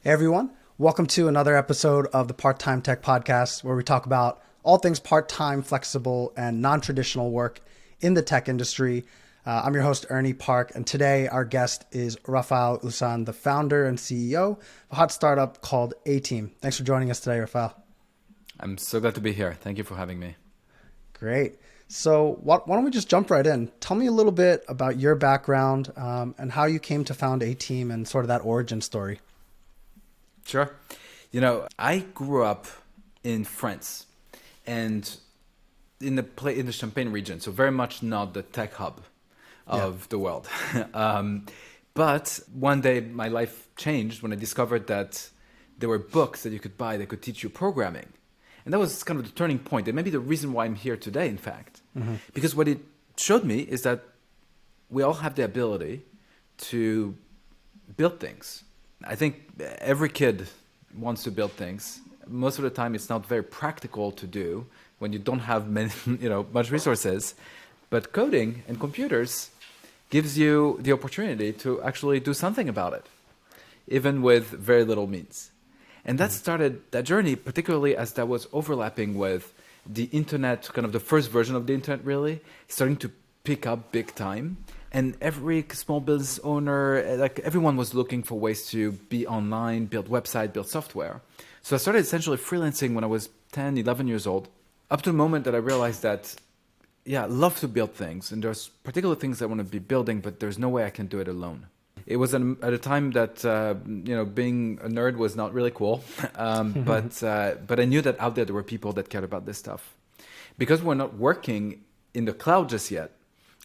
Hey everyone, welcome to another episode of the Part-Time Tech Podcast, where we talk about all things part-time, flexible, and non-traditional work in the tech industry. I'm your host, Ernie Park, and today our guest is Raphael Ouzan, the founder and CEO of a hot startup called A.Team. Thanks for joining us today, Raphael. I'm so glad to be here. Thank you for having me. Great. So why don't we just jump right in? Tell me a little bit about your background and how you came to found A.Team and sort of that origin story. Sure. I grew up in France and in the Champagne region, so very much not the tech hub of the world. But one day my life changed when I discovered that there were books that you could buy that could teach you programming. And that was kind of the turning point, and maybe the reason why I'm here today, in fact. Because what it showed me is that we all have the ability to build things. I think every kid wants to build things. Most of the time, it's not very practical to do when you don't have much resources. But coding and computers gives you the opportunity to actually do something about it, even with very little means. And that started that journey, particularly as that was overlapping with the internet, kind of the first version of the internet, really starting to pick up big time. And every small business owner, like everyone was looking for ways to be online, build website, build software. So I started essentially freelancing when I was 10, 11 years old, up to the moment that I realized that, I love to build things. And there's particular things I want to be building, but there's no way I can do it alone. It was at a time that, being a nerd was not really cool. But I knew that out there were people that cared about this stuff. Because we're not working in the cloud just yet,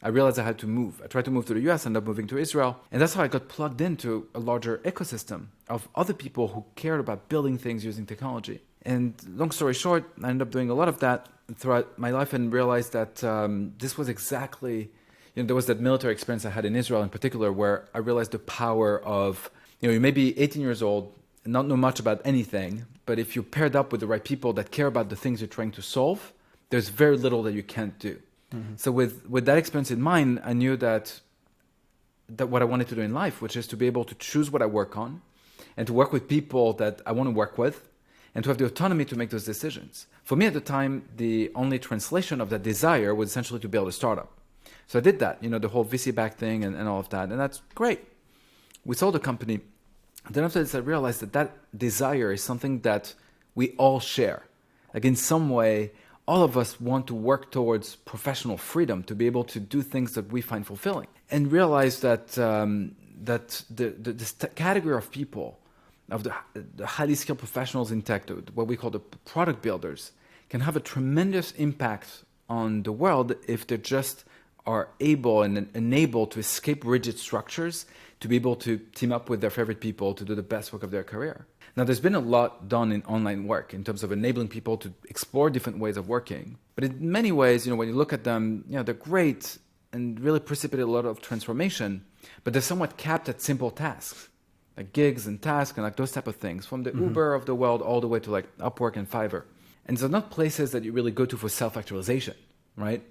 I realized I had to move. I tried to move to the US, ended up moving to Israel. And that's how I got plugged into a larger ecosystem of other people who cared about building things using technology. And long story short, I ended up doing a lot of that throughout my life and realized that this was exactly, there was that military experience I had in Israel in particular where I realized the power of, you may be 18 years old, not know much about anything, but if you're paired up with the right people that care about the things you're trying to solve, there's very little that you can't do. So with that experience in mind, I knew that what I wanted to do in life, which is to be able to choose what I work on and to work with people that I want to work with and to have the autonomy to make those decisions. For me at the time, the only translation of that desire was essentially to build a startup. So I did that, the whole VC-backed thing and all of that. And that's great. We sold the company. Then after this, I realized that desire is something that we all share. Like in some way, all of us want to work towards professional freedom, to be able to do things that we find fulfilling. And realize that this category of people, of the highly skilled professionals in tech, what we call the product builders, can have a tremendous impact on the world if they just are able and enabled to escape rigid structures, to be able to team up with their favorite people to do the best work of their career. Now, there's been a lot done in online work in terms of enabling people to explore different ways of working. But in many ways, when you look at them, they're great and really precipitate a lot of transformation, but they're somewhat capped at simple tasks, like gigs and tasks and like those type of things, from the Uber of the world all the way to like Upwork and Fiverr. And so not places that you really go to for self-actualization, right?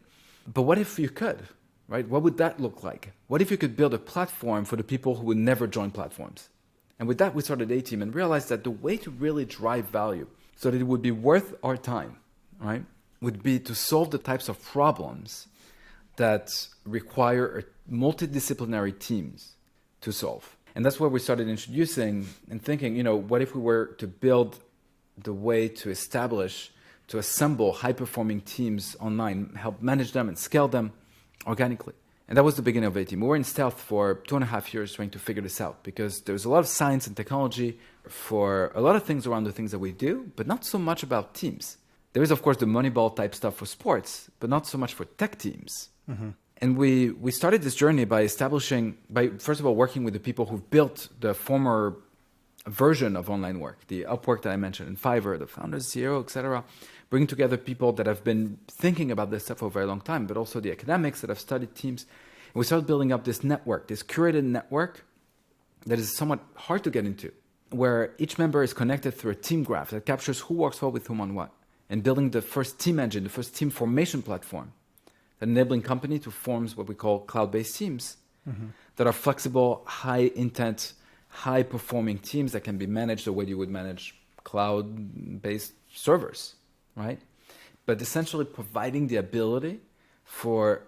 But what if you could, right? What would that look like? What if you could build a platform for the people who would never join platforms? And with that, we started A.Team and realized that the way to really drive value so that it would be worth our time, right, would be to solve the types of problems that require multidisciplinary teams to solve. And that's where we started introducing and thinking, what if we were to build the way to assemble high-performing teams online, help manage them and scale them organically. And that was the beginning of A.Team. We were in stealth for 2.5 years trying to figure this out because there's a lot of science and technology for a lot of things around the things that we do, but not so much about teams. There is, of course, the Moneyball type stuff for sports, but not so much for tech teams. And we started this journey by first of all, working with the people who've built the former version of online work, the Upwork that I mentioned, and Fiverr, the founders, CEO, etc., bringing together people that have been thinking about this stuff for a very long time, but also the academics that have studied teams. And we started building up this network, this curated network that is somewhat hard to get into, where each member is connected through a team graph that captures who works well with whom on what, and building the first team engine, the first team formation platform, that enabling company to form what we call cloud-based teams that are flexible, high intent, high performing teams that can be managed the way you would manage cloud-based servers, right? But essentially providing the ability for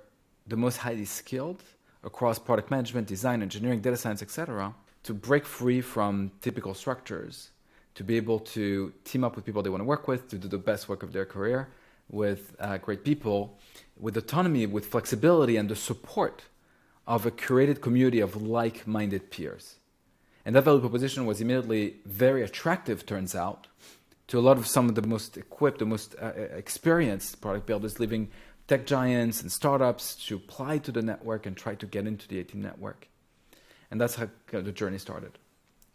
the most highly skilled across product management, design, engineering, data science, etc., to break free from typical structures, to be able to team up with people they want to work with, to do the best work of their career with great people, with autonomy, with flexibility, and the support of a curated community of like-minded peers. And that value proposition was immediately very attractive, turns out, to a lot of some of the most equipped, the most experienced product builders leaving tech giants and startups to apply to the network and try to get into the A.team network. And that's how the journey started.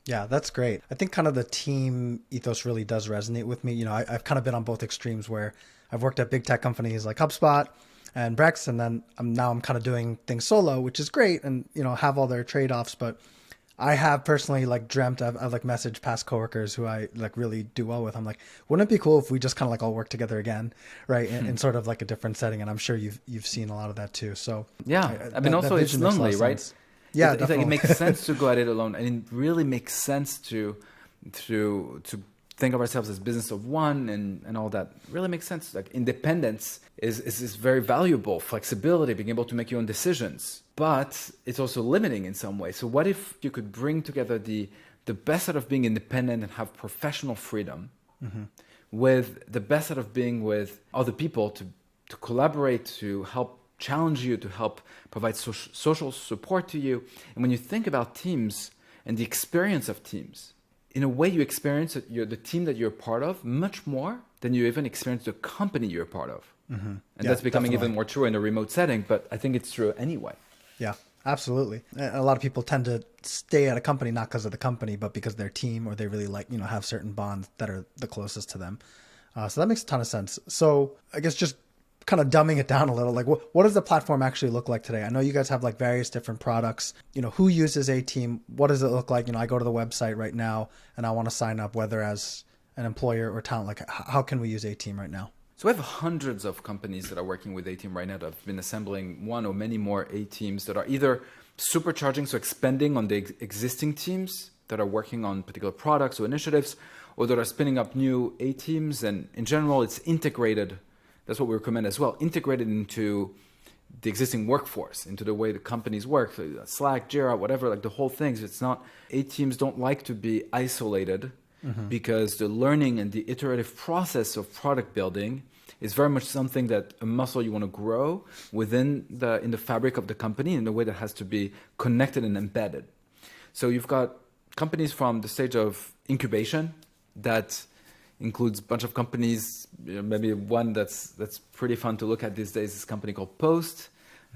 Yeah, that's great. I think kind of the team ethos really does resonate with me. You know, I've kind of been on both extremes where I've worked at big tech companies like HubSpot and Brex, and then I'm kind of doing things solo, which is great, and you know, have all their trade-offs. But I have personally like dreamt, I've like messaged past coworkers who I like really do well with. I'm like, wouldn't it be cool if we just kind of like all work together again, right? In sort of like a different setting. And I'm sure you've seen a lot of that too. So yeah, I mean, also it's lonely, right? Yeah, it makes sense to go at it alone, and it really makes sense to think of ourselves as business of one and all that. It really makes sense. Like independence is very valuable. Flexibility, being able to make your own decisions, but it's also limiting in some way. So what if you could bring together the best out of being independent and have professional freedom with the best out of being with other people to collaborate, to help challenge you, to help provide social support to you. And when you think about teams and the experience of teams, in a way you experience the team that you're part of much more than you even experience the company you're part of. And that's becoming even more true in a remote setting, but I think it's true anyway. Yeah, absolutely. A lot of people tend to stay at a company not because of the company, but because their team, or they really like, you know, have certain bonds that are the closest to them. So that makes a ton of sense. So I guess just kind of dumbing it down a little, like what does the platform actually look like today? I know you guys have like various different products. You know, who uses A.team? What does it look like? You know, I go to the website right now and I want to sign up, whether as an employer or talent. Like, how can we use A.team right now? So we have hundreds of companies that are working with A.team right now that have been assembling one or many more A.teams that are either supercharging, so expanding on the existing teams that are working on particular products or initiatives, or that are spinning up new A.teams. And in general, it's integrated. That's what we recommend as well, integrated into the existing workforce, into the way the companies work, so Slack, Jira, whatever, like the whole thing. So it's not, A.teams don't like to be isolated because the learning and the iterative process of product building is very much something that a muscle you want to grow in the fabric of the company in a way that has to be connected and embedded. So you've got companies from the stage of incubation that includes a bunch of companies. You know, maybe one that's pretty fun to look at these days is a company called Post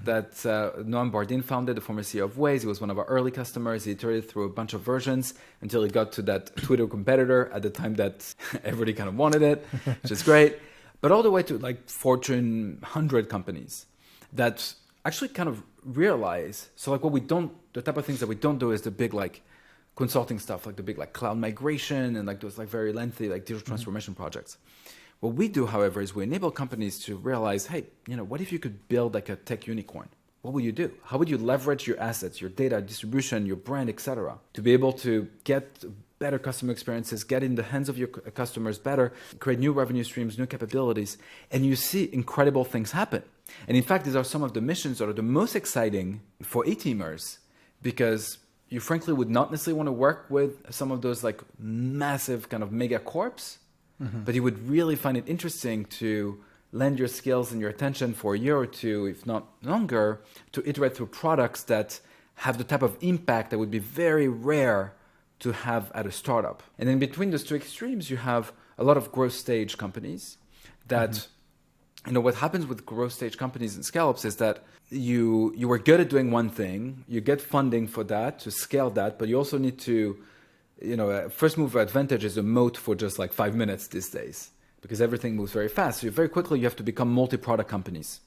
that Noam Bardin founded, the former CEO of Waze. He was one of our early customers. He iterated through a bunch of versions until he got to that Twitter competitor at the time that everybody kind of wanted it, which is great. But all the way to like Fortune 100 companies that actually kind of realize, so like the type of things that we don't do is the big like consulting stuff, like the big like cloud migration and like those like very lengthy like digital transformation projects. What we do, however, is we enable companies to realize, hey, you know, what if you could build like a tech unicorn? What would you do? How would you leverage your assets, your data, distribution, your brand, etc., to be able to get better customer experiences, get in the hands of your customers better, create new revenue streams, new capabilities, and you see incredible things happen. And in fact, these are some of the missions that are the most exciting for A-teamers, because you frankly would not necessarily want to work with some of those like massive kind of mega corps, but you would really find it interesting to lend your skills and your attention for a year or two, if not longer, to iterate through products that have the type of impact that would be very rare to have at a startup. And in between those two extremes, you have a lot of growth stage companies that, you know, what happens with growth stage companies and scale-ups is that you are good at doing one thing, you get funding for that to scale that, but you also need to, you know, first mover advantage is a moat for just like 5 minutes these days because everything moves very fast. So very quickly you have to become multi-product companies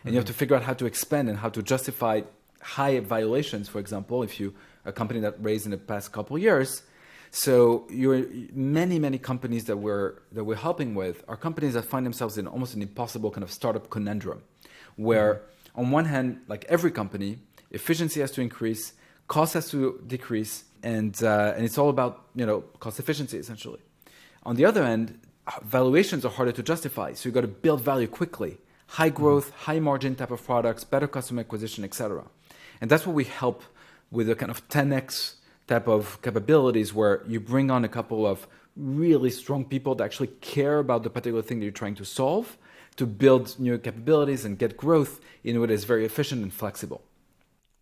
and you have to figure out how to expand and how to justify high valuations, for example, if you a company that raised in the past couple of years. So many companies that we're helping with are companies that find themselves in almost an impossible kind of startup conundrum, where on one hand, like every company, efficiency has to increase, cost has to decrease, and it's all about, cost efficiency essentially. On the other end, valuations are harder to justify, so you got to build value quickly. High growth, high margin type of products, better customer acquisition, etc. And that's what we help with a kind of 10x type of capabilities, where you bring on a couple of really strong people that actually care about the particular thing that you're trying to solve, to build new capabilities and get growth in a way that is very efficient and flexible.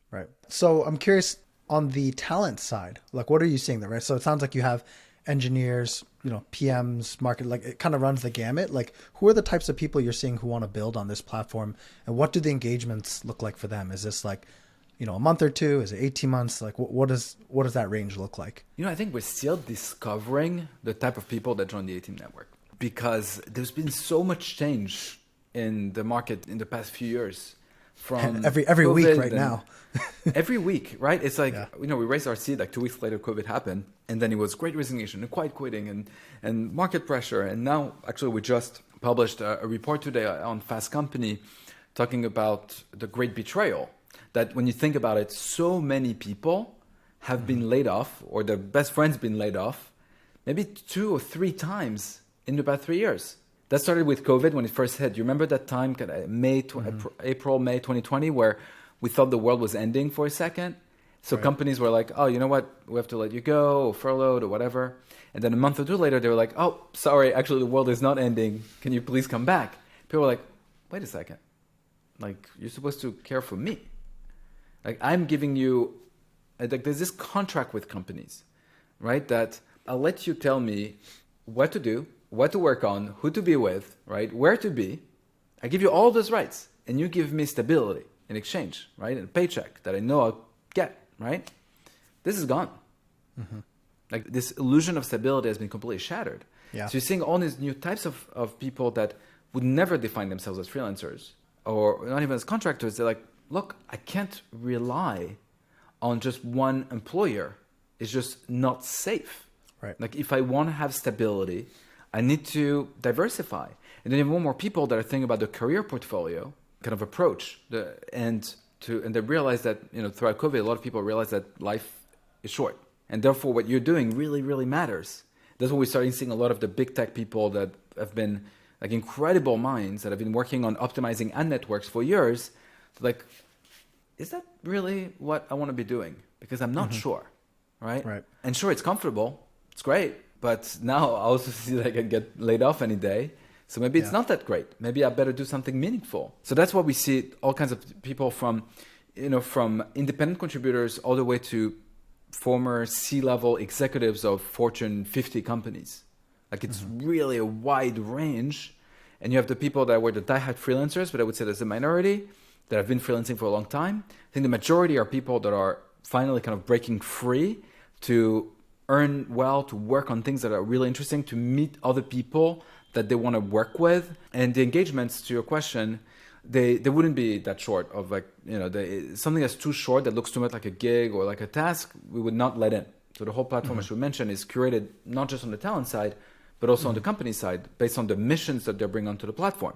Right. So I'm curious on the talent side, like what are you seeing there, right? So it sounds like you have engineers, PMs, market, like it kind of runs the gamut. Like who are the types of people you're seeing who want to build on this platform, and what do the engagements look like for them? Is this like, a month or two? Is it 18 months? Like what does that range look like? I think we're still discovering the type of people that join the A.Team network, because there's been so much change in the market in the past few years. From every week right now. Every week, right? It's like, we raised our seed like 2 weeks later, COVID happened. And then it was great resignation and quiet quitting and market pressure. And now, actually, we just published a report today on Fast Company talking about the great betrayal. That when you think about it, so many people have been laid off, or their best friends been laid off, maybe 2 or 3 times in about 3 years. That started with COVID when it first hit. You remember that time, April, May 2020, where we thought the world was ending for a second? So companies were like, oh, you know what? We have to let you go, or furloughed, or whatever. And then a month or two later, they were like, oh, sorry, actually the world is not ending. Can you please come back? People were like, wait a second. Like, you're supposed to care for me. Like, I'm giving you, like, there's this contract with companies, right? That I'll let you tell me what to do, what to work on, who to be with, right? Where to be. I give you all those rights, and you give me stability in exchange, right? And a paycheck that I know I'll get, right? This is gone. Mm-hmm. Like, this illusion of stability has been completely shattered. Yeah. So you're seeing all these new types of people that would never define themselves as freelancers or not even as contractors. They're like, look, I can't rely on just one employer. It's just not safe. Right. Like, if I want to have stability, I need to diversify. And then you have more people that are thinking about the career portfolio kind of approach. And they realize that, throughout COVID, a lot of people realize that life is short. And therefore, what you're doing really, really matters. That's what we're starting seeing a lot of the big tech people that have been like incredible minds that have been working on optimizing ad networks for years. Like, is that really what I want to be doing? Because I'm not sure, right? And sure, it's comfortable. It's great. But now I also see that I can get laid off any day. So maybe it's not that great. Maybe I better do something meaningful. So that's what we see, all kinds of people from independent contributors all the way to former C-level executives of Fortune 50 companies. Like, it's really a wide range. And you have the people that were the diehard freelancers, but I would say there's a minority that have been freelancing for a long time. I think the majority are people that are finally kind of breaking free to earn well, to work on things that are really interesting, to meet other people that they want to work with. And the engagements, to your question, they wouldn't be that short of like, something that's too short that looks too much like a gig or like a task, we would not let in. So the whole platform, as we mentioned, is curated not just on the talent side, but also on the company side, based on the missions that they bring onto the platform.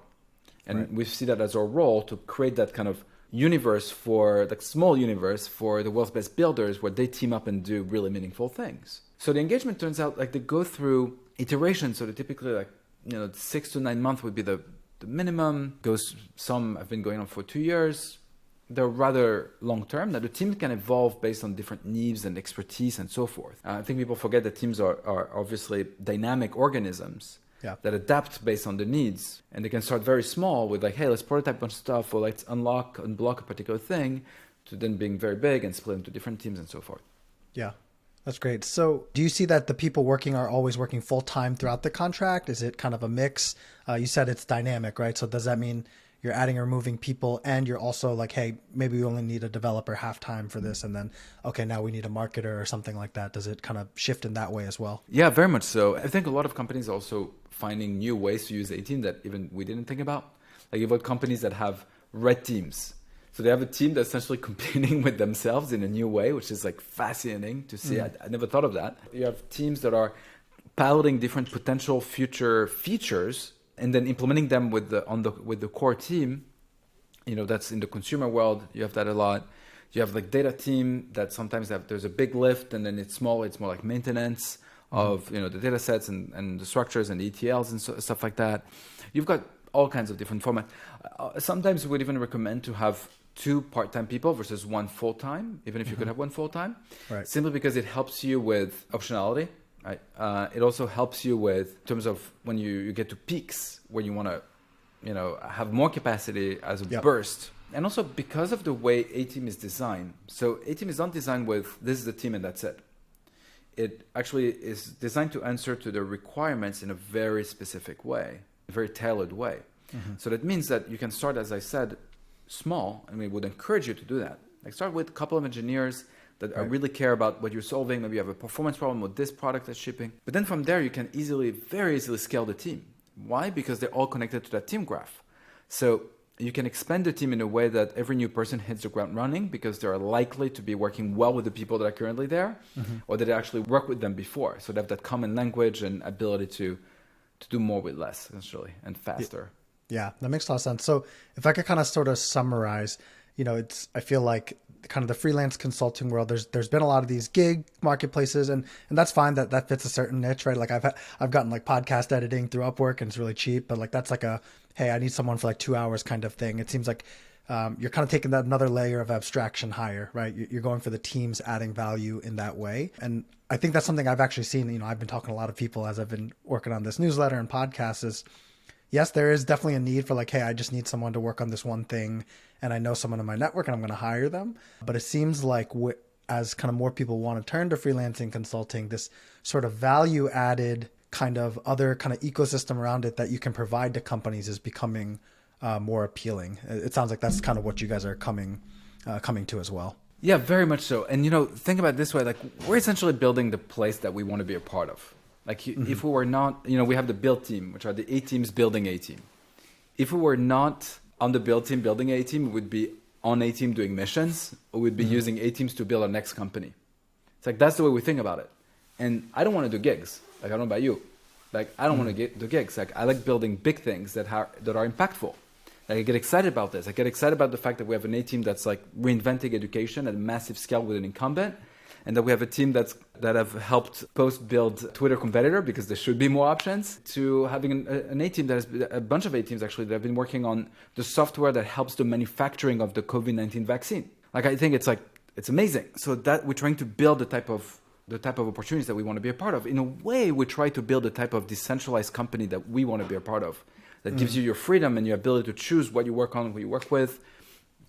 And we see that as our role to create that kind of universe for, like, small universe for the world's best builders, where they team up and do really meaningful things. So the engagement turns out like they go through iterations. So they typically 6 to 9 months would be the minimum. Some have been going on for 2 years. They're rather long term. Now the team can evolve based on different needs and expertise and so forth. I think people forget that teams are obviously dynamic organisms that adapt based on the needs. And they can start very small with like, hey, let's prototype a bunch of stuff, or let's unblock a particular thing, to then being very big and split into different teams and so forth. Yeah. That's great. So do you see that the people working are always working full-time throughout the contract? Is it kind of a mix? You said it's dynamic, right? So does that mean you're adding or removing people, and you're also like, hey, maybe we only need a developer half-time for this, and then, okay, now we need a marketer or something like that? Does it kind of shift in that way as well? Yeah, very much so. I think a lot of companies are also finding new ways to use A.Team that even we didn't think about. Like, you've got companies that have red teams. So they have a team that's essentially competing with themselves in a new way, which is like fascinating to see. I never thought of that. You have teams that are piloting different potential future features and then implementing them with the core team. That's in the consumer world. You have that a lot. You have like data team that sometimes there's a big lift and then it's small. It's more like maintenance of the data sets and the structures and the ETLs and stuff like that. You've got all kinds of different formats. Sometimes we would even recommend to have 2 part-time people versus 1 full-time, even if you could have 1 full-time, right. Simply because it helps you with optionality. Right. It also helps you with in terms of when you get to peaks where you want to, have more capacity as a burst. And also because of the way A.team is designed. So A.team is not designed with this is the team and that's it. It actually is designed to answer to the requirements in a very specific way, a very tailored way. So that means that you can start, as I said, small, and we would encourage you to do that. Like start with a couple of engineers that really care about what you're solving. Maybe you have a performance problem with this product that's shipping. But then from there, you can very easily scale the team. Why? Because they're all connected to that team graph. So you can expand the team in a way that every new person hits the ground running because they are likely to be working well with the people that are currently there or that they actually worked with them before. So they have that common language and ability to do more with less, essentially, and faster. Yeah, that makes a lot of sense. So if I could kind of sort of summarize, I feel like kind of the freelance consulting world, there's been a lot of these gig marketplaces and that's fine that fits a certain niche, right? Like I've gotten like podcast editing through Upwork and it's really cheap, but like that's like hey, I need someone for like 2 hours kind of thing. It seems like you're kind of taking that another layer of abstraction higher, right? You're going for the teams adding value in that way. And I think that's something I've actually seen, I've been talking to a lot of people as I've been working on this newsletter and podcasts is, yes, there is definitely a need for like, hey, I just need someone to work on this one thing and I know someone in my network and I'm going to hire them. But it seems like as kind of more people want to turn to freelancing consulting, this sort of value added kind of other kind of ecosystem around it that you can provide to companies is becoming more appealing. It sounds like that's kind of what you guys are coming to as well. Yeah, very much so. And, think about it this way, like we're essentially building the place that we want to be a part of. Like if we were not, we have the build team, which are the A.teams building A.team. If we were not on the build team building A.team, we would be on A.team doing missions, or we'd be using A.teams to build our next company. It's like, that's the way we think about it. And I don't want to do gigs. Like, I don't know about you. Like, I don't want to do gigs. Like, I like building big things that are impactful. Like, I get excited about this. I get excited about the fact that we have an A.team that's like reinventing education at a massive scale with an incumbent. And that we have a team that have helped post-build Twitter competitor because there should be more options, to having an A-team that has a bunch of A-teams actually that have been working on the software that helps the manufacturing of the COVID-19 vaccine. Like I think it's amazing. So that we're trying to build the type of opportunities that we want to be a part of. In a way, we try to build the type of decentralized company that we want to be a part of. That gives you your freedom and your ability to choose what you work on, who you work with,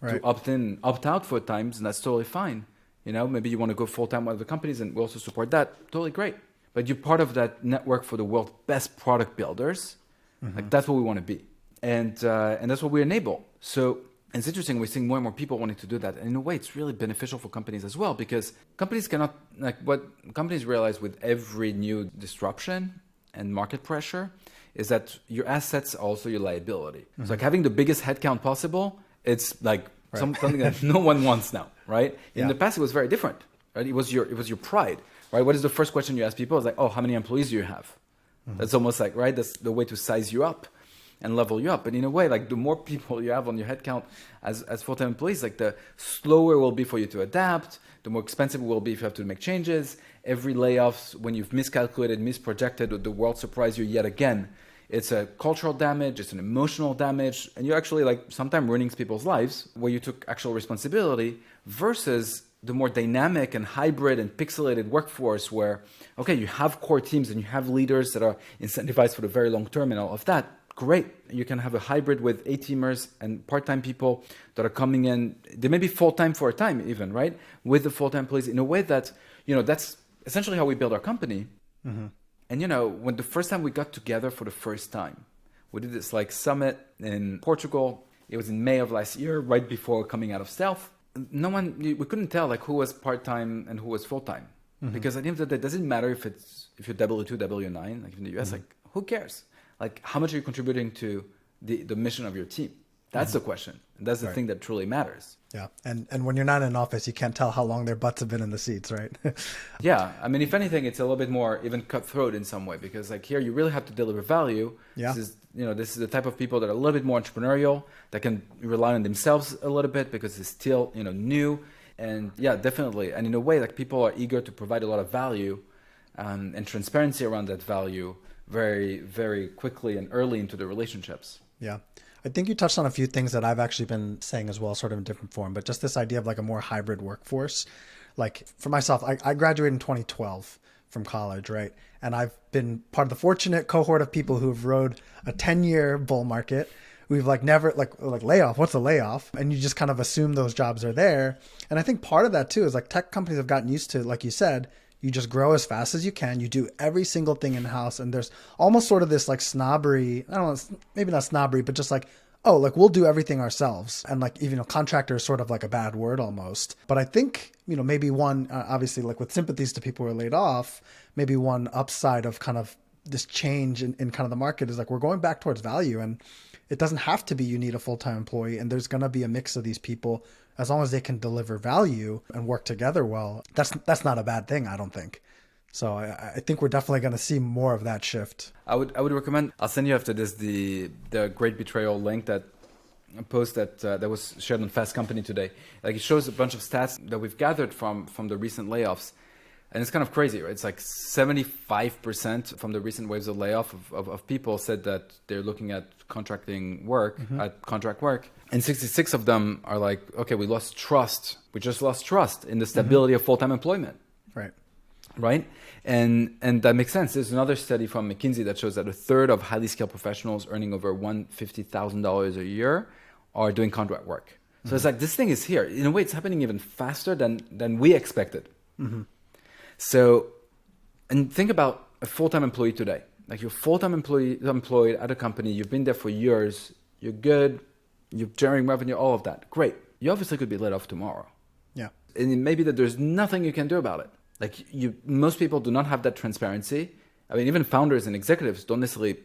to opt in, opt out for times, and that's totally fine. Maybe you want to go full-time with other companies and we also support that. Totally great. But you're part of that network for the world's best product builders. Like that's what we want to be. And that's what we enable. So it's interesting. We're seeing more and more people wanting to do that. And in a way, it's really beneficial for companies as well because companies cannot, like what companies realize with every new disruption and market pressure is that your assets are also your liability. So like having the biggest headcount possible, it's like something that no one wants now, right? In the past, it was very different, right? It was your pride, right? What is the first question you ask people? It's like, oh, how many employees do you have? That's almost like, right? That's the way to size you up and level you up. And in a way, like the more people you have on your headcount as full-time employees, like the slower it will be for you to adapt, the more expensive it will be if you have to make changes. Every layoffs, when you've miscalculated, misprojected, or the world surprised you yet again, it's a cultural damage, it's an emotional damage, and you're actually like sometimes ruining people's lives where you took actual responsibility versus the more dynamic and hybrid and pixelated workforce where, okay, you have core teams and you have leaders that are incentivized for the very long term and all of that. Great. You can have a hybrid with A-teamers and part-time people that are coming in. They may be full-time for a time even, right? With the full-time employees in a way that, that's essentially how we build our company. And, when the first time we got together for the first time, we did this like summit in Portugal. It was in May of last year, right before coming out of stealth. We couldn't tell like who was part-time and who was full-time. Because at the end of the day, it doesn't matter if you're W2, W9, like in the US, like who cares? Like how much are you contributing to the mission of your team? That's the question. And that's the thing that truly matters. Yeah. And when you're not in an office, you can't tell how long their butts have been in the seats, right? Yeah. I mean, if anything, it's a little bit more even cutthroat in some way because like here you really have to deliver value. Yeah. This is the type of people that are a little bit more entrepreneurial, that can rely on themselves a little bit because it's still, new. And yeah, definitely. And in a way, like people are eager to provide a lot of value and transparency around that value very, very quickly and early into the relationships. Yeah. I think you touched on a few things that I've actually been saying as well, sort of in different form, but just this idea of like a more hybrid workforce. Like for myself, I graduated in 2012 from college, right? And I've been part of the fortunate cohort of people who've rode a 10-year bull market. We've like never like layoff. What's a layoff? And you just kind of assume those jobs are there. And I think part of that too is like tech companies have gotten used to, like you said, you just grow as fast as you can. You do every single thing in house. And there's almost sort of this like snobbery. I don't know, maybe not snobbery, but just like, oh, like we'll do everything ourselves. And like, even contractor is sort of like a bad word almost. But I think, maybe one, obviously like with sympathies to people who are laid off, maybe one upside of kind of this change in kind of the market is like, we're going back towards value, and it doesn't have to be you need a full-time employee. And there's going to be a mix of these people as long as they can deliver value and work together well. That's not a bad thing, I don't think. So I think we're definitely going to see more of that shift. I would recommend, I'll send you after this the Great Betrayal link, that a post that was shared on Fast Company today. Like it shows a bunch of stats that we've gathered from the recent layoffs. And it's kind of crazy, right? It's like 75% from the recent waves of layoff of people said that they're looking at contracting work, at contract work. And 66 of them are like, okay, we lost trust. We just lost trust in the stability of full-time employment. Right? And that makes sense. There's another study from McKinsey that shows that a third of highly skilled professionals earning over $150,000 a year are doing contract work. So it's like, this thing is here. In a way, it's happening even faster than we expected. So, and think about a full-time employee today. Like you're full-time employed at a company, you've been there for years, you're good, you're generating revenue, all of that. Great. You obviously could be let off tomorrow. Yeah. And it may be that there's nothing you can do about it. Like most people do not have that transparency. I mean, even founders and executives don't necessarily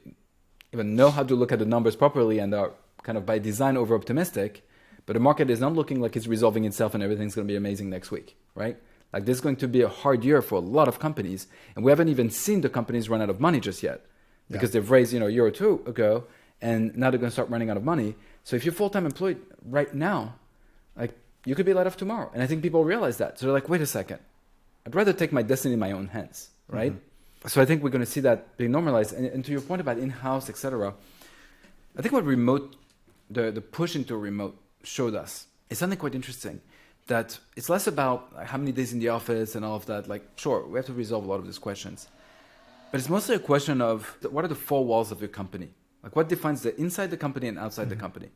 even know how to look at the numbers properly and are kind of by design over-optimistic. But the market is not looking like it's resolving itself and everything's going to be amazing next week, right? Like this is going to be a hard year for a lot of companies. And we haven't even seen the companies run out of money just yet because they've raised, a year or two ago, and now they're going to start running out of money. So if you're full-time employed right now, like you could be let off tomorrow. And I think people realize that. So they're like, wait a second. I'd rather take my destiny in my own hands, right? So I think we're going to see that being normalized. And to your point about in-house, etc., I think what the push into remote showed us is something quite interesting. That it's less about how many days in the office and all of that. Like, sure, we have to resolve a lot of these questions. But it's mostly a question of what are the four walls of your company? Like what defines the inside the company and outside the company?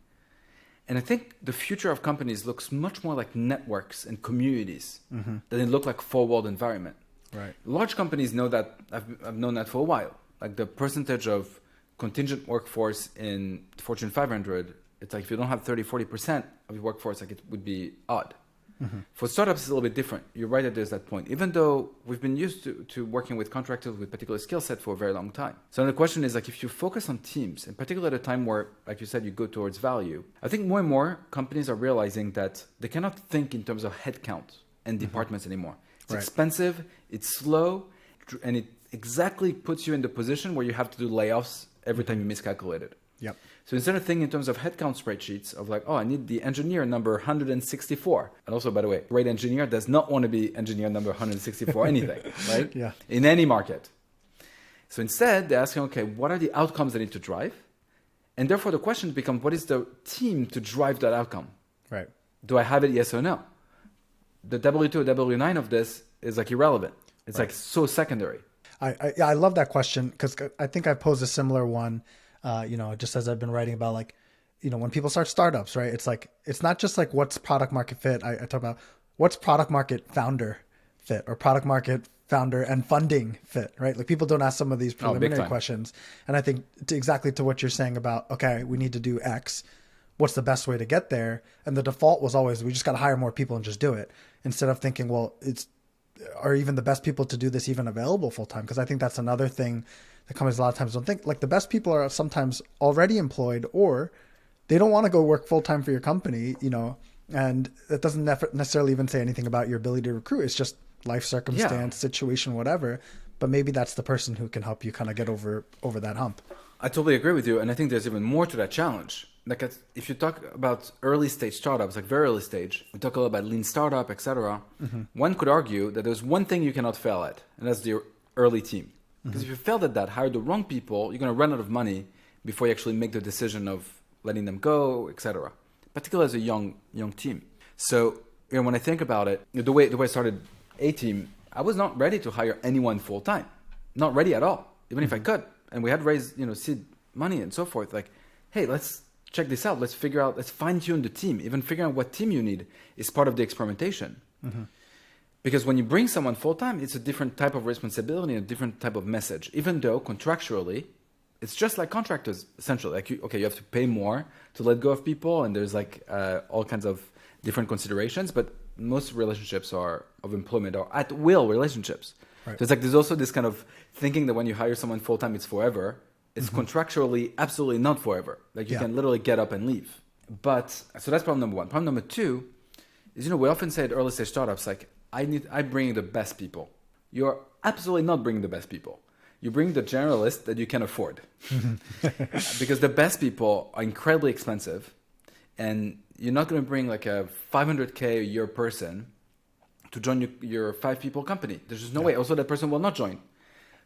And I think the future of companies looks much more like networks and communities than it look like four-walled environment. Right. Large companies know that. I've known that for a while. Like the percentage of contingent workforce in Fortune 500, it's like if you don't have 30-40% of your workforce, like it would be odd. For startups, it's a little bit different. You're right that there's that point. Even though we've been used to working with contractors with particular skill set for a very long time. So the question is like, if you focus on teams, in particular at a time where, like you said, you go towards value, I think more and more companies are realizing that they cannot think in terms of headcount and departments anymore. It's expensive, it's slow, and it exactly puts you in the position where you have to do layoffs every time you miscalculate it. Yep. So instead of thinking in terms of headcount spreadsheets of like, oh, I need the engineer number 164. And also, by the way, great engineer does not want to be engineer number 164 anything, right? Yeah. In any market. So instead, they're asking, okay, what are the outcomes they need to drive? And therefore, the question becomes, what is the team to drive that outcome? Right. Do I have it, yes or no? The W2 or W9 of this is like irrelevant. It's like so secondary. I love that question because I think I posed a similar one. Just as I've been writing about like, when people start startups, right? It's like, it's not just like what's product market fit. I talk about what's product market founder fit or product market founder and funding fit, right? Like people don't ask some of these preliminary questions. And I think exactly to what you're saying about, okay, we need to do X. What's the best way to get there? And the default was always, we just got to hire more people and just do it. Instead of thinking, well, are even the best people to do this even available full time? Because I think that's another thing that companies a lot of times don't think. Like the best people are sometimes already employed or they don't want to go work full time for your company, and that doesn't necessarily even say anything about your ability to recruit. It's just life circumstance, situation, whatever. But maybe that's the person who can help you kind of get over that hump. I totally agree with you. And I think there's even more to that challenge. like if you talk about early stage startups, like very early stage, we talk a lot about lean startup, etc. One could argue that there's one thing you cannot fail at, and that's the early team. Because if you failed at that, hire the wrong people, you're going to run out of money before you actually make the decision of letting them go, etc. Particularly as a young team. So when I think about it, the way I started A.Team, I was not ready to hire anyone full time, not ready at all, even if I could. And we had raised seed money and so forth. Like, hey, let's check this out. Let's fine tune the team. Even figuring out what team you need is part of the experimentation. Because when you bring someone full time, it's a different type of responsibility and a different type of message. Even though contractually, it's just like contractors, essentially. Like, you have to pay more to let go of people, and there's like all kinds of different considerations. But most relationships of employment are at will relationships. Right. So it's like there's also this kind of thinking that when you hire someone full time, it's forever. It's contractually absolutely not forever. Like you can literally get up and leave. But so that's problem number one. Problem number two is we often say at early stage startups, like, I bring the best people. You're absolutely not bringing the best people. You bring the generalists that you can afford. Because the best people are incredibly expensive, and you're not going to bring like a $500K a year person to join your 5 people company. There's just no way. Also, that person will not join.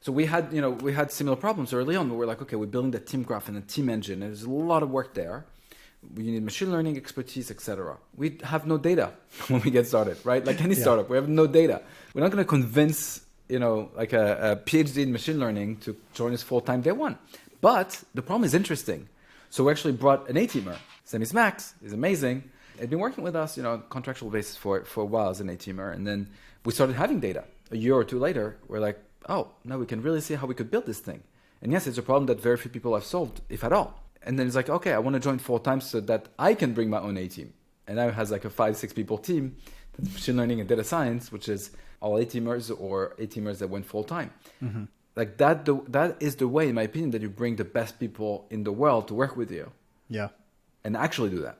So we had similar problems early on. We were like, okay, we're building the team graph and the team engine. There's a lot of work there. We need machine learning expertise, etc. We have no data when we get started, right? Like any startup, we have no data. We're not going to convince, like a PhD in machine learning to join us full time day one. But the problem is interesting. So we actually brought an A-teamer. His name is Max. He's amazing. He'd been working with us, on a contractual basis for a while as an A-teamer. And then we started having data. A year or two later, we're like, oh, now we can really see how we could build this thing. And yes, it's a problem that very few people have solved, if at all. And then it's like, okay, I want to join full time so that I can bring my own A-team. And now it has like a 5-6 people team, that's machine learning and data science, which is all A-teamers or A-teamers that went full time. Like that is the way, in my opinion, that you bring the best people in the world to work with you. Yeah. And actually do that.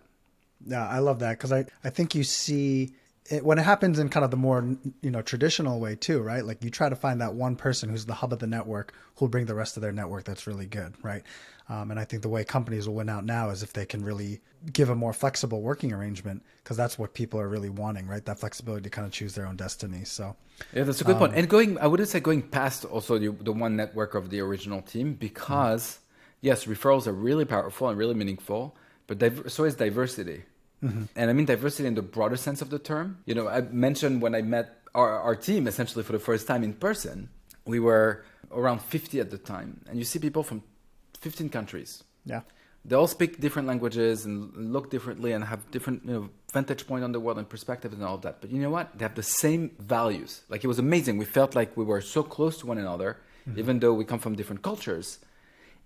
Yeah, I love that because I think you see it, when it happens in kind of the more traditional way too, right? Like you try to find that one person who's the hub of the network who'll bring the rest of their network that's really good, right? And I think the way companies will win out now is if they can really give a more flexible working arrangement, because that's what people are really wanting, right? That flexibility to kind of choose their own destiny. So yeah, that's a good point. And I wouldn't say going past also the one network of the original team, because yes, referrals are really powerful and really meaningful, but so is diversity. And I mean diversity in the broader sense of the term. I mentioned when I met our team essentially for the first time in person, we were around 50 at the time. And you see people from 15 countries. Yeah. They all speak different languages and look differently and have different vantage point on the world and perspectives and all of that. But you know what? They have the same values. Like it was amazing. We felt like we were so close to one another, even though we come from different cultures.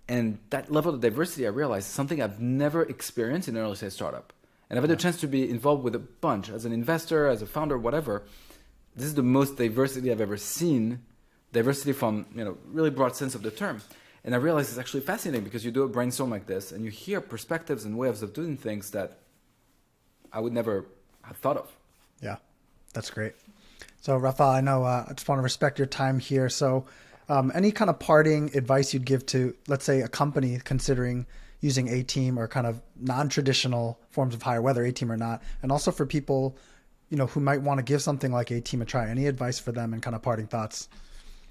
And that level of diversity, I realized, is something I've never experienced in an early stage startup. And I've had the chance to be involved with a bunch as an investor, as a founder, whatever. This is the most diversity I've ever seen. Diversity from, really broad sense of the term. And I realized it's actually fascinating because you do a brainstorm like this and you hear perspectives and ways of doing things that I would never have thought of. Yeah, that's great. So Raphael, I know I just want to respect your time here. So any kind of parting advice you'd give to, let's say, a company considering using A.team or kind of non-traditional forms of hire, whether A.team or not, and also for people, who might want to give something like A.team a try. Any advice for them and kind of parting thoughts?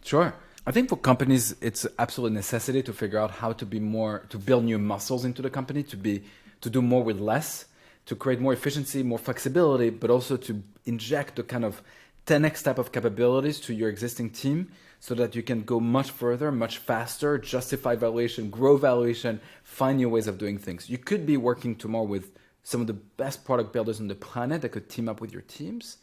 Sure. I think for companies, it's absolute necessity to figure out how to build new muscles into the company, to do more with less, to create more efficiency, more flexibility, but also to inject the kind of 10x type of capabilities to your existing team so that you can go much further, much faster, justify valuation, grow valuation, find new ways of doing things. You could be working tomorrow with some of the best product builders on the planet that could team up with your teams.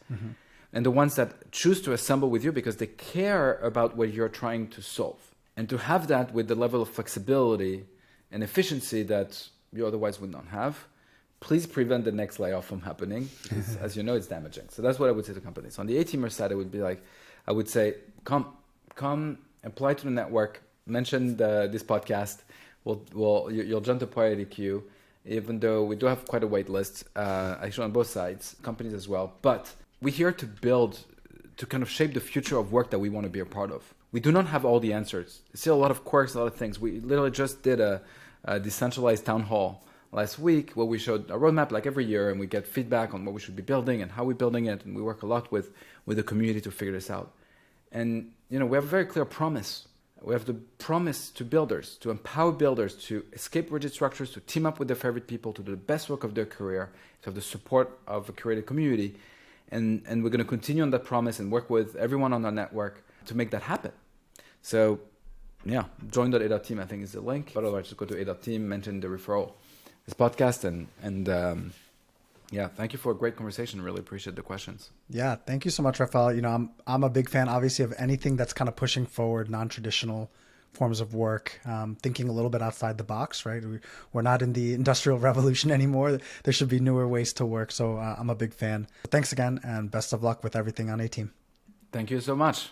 And the ones that choose to assemble with you because they care about what you're trying to solve. And to have that with the level of flexibility and efficiency that you otherwise would not have, please prevent the next layoff from happening because, as you know, it's damaging. So that's what I would say to companies. On the A-teamer side, I would say, come, apply to the network, mention this podcast. You'll jump to priority queue, even though we do have quite a wait list, actually on both sides, companies as well. But we're here to kind of shape the future of work that we want to be a part of. We do not have all the answers. There's still a lot of quirks, a lot of things. We literally just did a decentralized town hall last week where we showed a roadmap like every year, and we get feedback on what we should be building and how we're building it. And we work a lot with the community to figure this out. And, we have a very clear promise. We have the promise to builders, to empower builders to escape rigid structures, to team up with their favorite people, to do the best work of their career, to have the support of a curated community. And we're going to continue on that promise and work with everyone on our network to make that happen. So, yeah, join.A.team, I think, is the link. But otherwise, just go to A.team, mention the referral, this podcast, and yeah, thank you for a great conversation. Really appreciate the questions. Yeah, thank you so much, Raphael. I'm a big fan, obviously, of anything that's kind of pushing forward non-traditional forms of work, thinking a little bit outside the box, right? We're not in the industrial revolution anymore. There should be newer ways to work. So I'm a big fan. Thanks again, and best of luck with everything on A.team. Thank you so much.